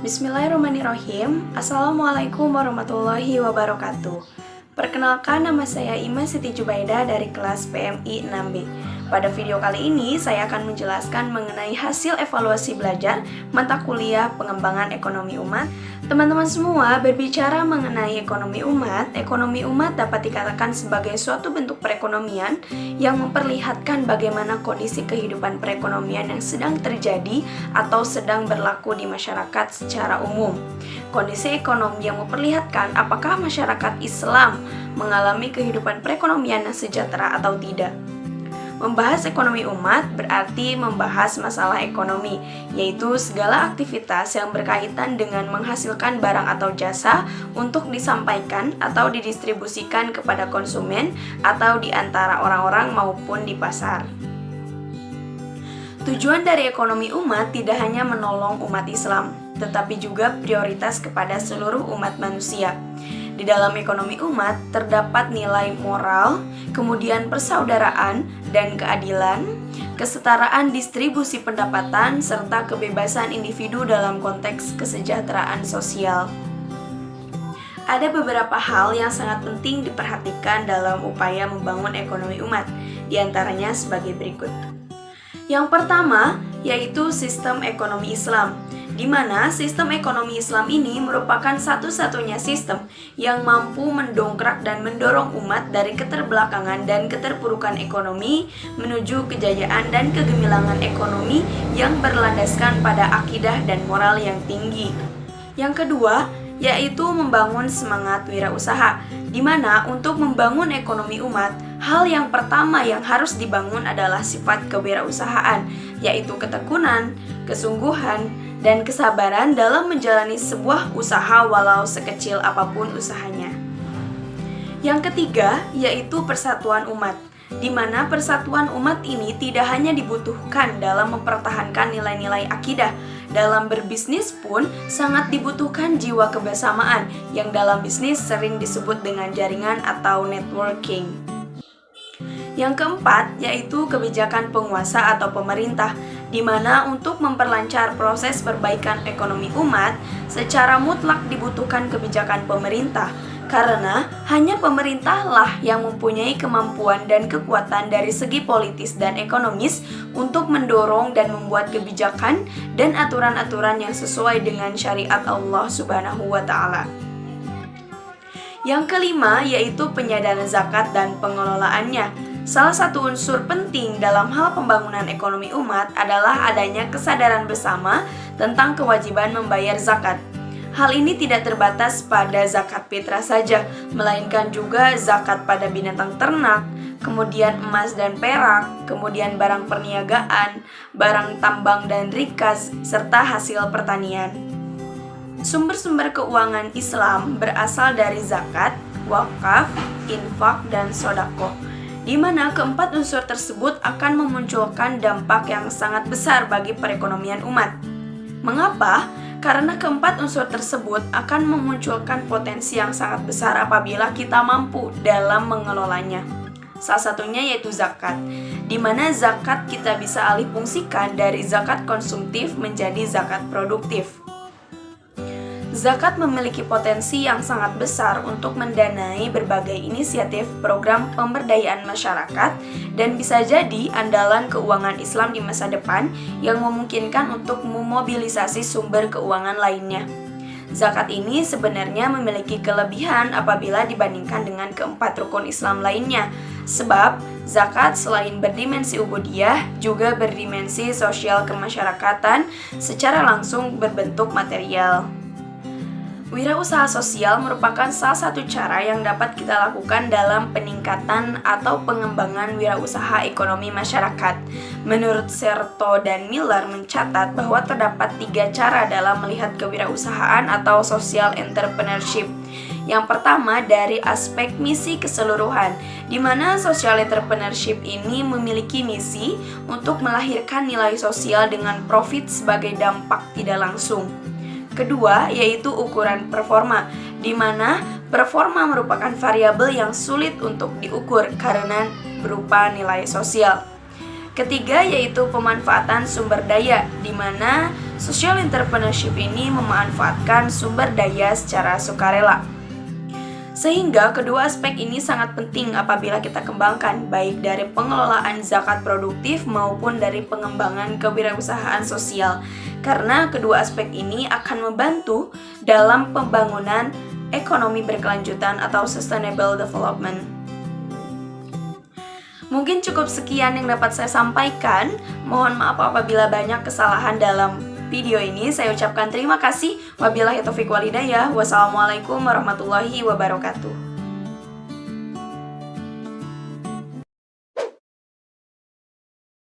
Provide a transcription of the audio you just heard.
Bismillahirrahmanirrahim. Assalamualaikum warahmatullahi wabarakatuh. Perkenalkan, nama saya Ima Siti Jubaidah dari kelas PMI 6B. Pada video kali ini, saya akan menjelaskan mengenai hasil evaluasi belajar mata kuliah pengembangan ekonomi umat. Teman-teman semua, berbicara mengenai ekonomi umat dapat dikatakan sebagai suatu bentuk perekonomian yang memperlihatkan bagaimana kondisi kehidupan perekonomian yang sedang terjadi atau sedang berlaku di masyarakat secara umum. Kondisi ekonomi yang memperlihatkan apakah masyarakat Islam mengalami kehidupan perekonomian yang sejahtera atau tidak. Membahas ekonomi umat berarti membahas masalah ekonomi, yaitu segala aktivitas yang berkaitan dengan menghasilkan barang atau jasa untuk disampaikan atau didistribusikan kepada konsumen atau di antara orang-orang maupun di pasar. Tujuan dari ekonomi umat tidak hanya menolong umat Islam, tetapi juga prioritas kepada seluruh umat manusia. Di dalam ekonomi umat terdapat nilai moral, kemudian persaudaraan dan keadilan, kesetaraan distribusi pendapatan, serta kebebasan individu dalam konteks kesejahteraan sosial. Ada beberapa hal yang sangat penting diperhatikan dalam upaya membangun ekonomi umat, diantaranya sebagai berikut. Yang pertama, yaitu sistem ekonomi Islam, di mana sistem ekonomi Islam ini merupakan satu-satunya sistem yang mampu mendongkrak dan mendorong umat dari keterbelakangan dan keterpurukan ekonomi menuju kejayaan dan kegemilangan ekonomi yang berlandaskan pada akidah dan moral yang tinggi. Yang kedua, yaitu membangun semangat wirausaha, di mana untuk membangun ekonomi umat, hal yang pertama yang harus dibangun adalah sifat kewirausahaan, yaitu ketekunan, kesungguhan, dan kesabaran dalam menjalani sebuah usaha walau sekecil apapun usahanya. Yang ketiga, yaitu persatuan umat, di mana persatuan umat ini tidak hanya dibutuhkan dalam mempertahankan nilai-nilai akidah. Dalam berbisnis pun sangat dibutuhkan jiwa kebersamaan yang dalam bisnis sering disebut dengan jaringan atau networking. Yang keempat, yaitu kebijakan penguasa atau pemerintah, di mana untuk memperlancar proses perbaikan ekonomi umat, secara mutlak dibutuhkan kebijakan pemerintah, karena hanya pemerintahlah yang mempunyai kemampuan dan kekuatan dari segi politis dan ekonomis untuk mendorong dan membuat kebijakan dan aturan-aturan yang sesuai dengan syariat Allah Subhanahu wa Ta'ala. Yang kelima, yaitu penyadaran zakat dan pengelolaannya. Salah satu unsur penting dalam hal pembangunan ekonomi umat adalah adanya kesadaran bersama tentang kewajiban membayar zakat. Hal ini tidak terbatas pada zakat fitrah saja, melainkan juga zakat pada binatang ternak, kemudian emas dan perak, kemudian barang perniagaan, barang tambang dan rikas, serta hasil pertanian. Sumber-sumber keuangan Islam berasal dari zakat, wakaf, infak, dan sodaqoh, di mana keempat unsur tersebut akan memunculkan dampak yang sangat besar bagi perekonomian umat. Mengapa? Karena keempat unsur tersebut akan memunculkan potensi yang sangat besar apabila kita mampu dalam mengelolanya. Salah satunya yaitu zakat, di mana zakat kita bisa alih fungsikan dari zakat konsumtif menjadi zakat produktif. Zakat memiliki potensi yang sangat besar untuk mendanai berbagai inisiatif program pemberdayaan masyarakat dan bisa jadi andalan keuangan Islam di masa depan yang memungkinkan untuk memobilisasi sumber keuangan lainnya. Zakat ini sebenarnya memiliki kelebihan apabila dibandingkan dengan keempat rukun Islam lainnya, sebab zakat selain berdimensi ubudiyah juga berdimensi sosial kemasyarakatan secara langsung berbentuk material. Wirausaha sosial merupakan salah satu cara yang dapat kita lakukan dalam peningkatan atau pengembangan wirausaha ekonomi masyarakat. Menurut Serto dan Miller mencatat bahwa terdapat 3 cara dalam melihat kewirausahaan atau social entrepreneurship. Yang pertama dari aspek misi keseluruhan, di mana social entrepreneurship ini memiliki misi untuk melahirkan nilai sosial dengan profit sebagai dampak tidak langsung. Kedua, yaitu ukuran performa, di mana performa merupakan variabel yang sulit untuk diukur karena berupa nilai sosial. Ketiga, yaitu pemanfaatan sumber daya, di mana Social entrepreneurship ini memanfaatkan sumber daya secara sukarela. Sehingga kedua aspek ini sangat penting apabila kita kembangkan, baik dari pengelolaan zakat produktif maupun dari pengembangan kewirausahaan sosial. Karena kedua aspek ini akan membantu dalam pembangunan ekonomi berkelanjutan atau sustainable development. Mungkin cukup sekian yang dapat saya sampaikan. Mohon maaf apabila banyak kesalahan dalam video ini. Saya ucapkan terima kasih. Wabillahi taufiq wal hidayah. Wassalamualaikum warahmatullahi wabarakatuh.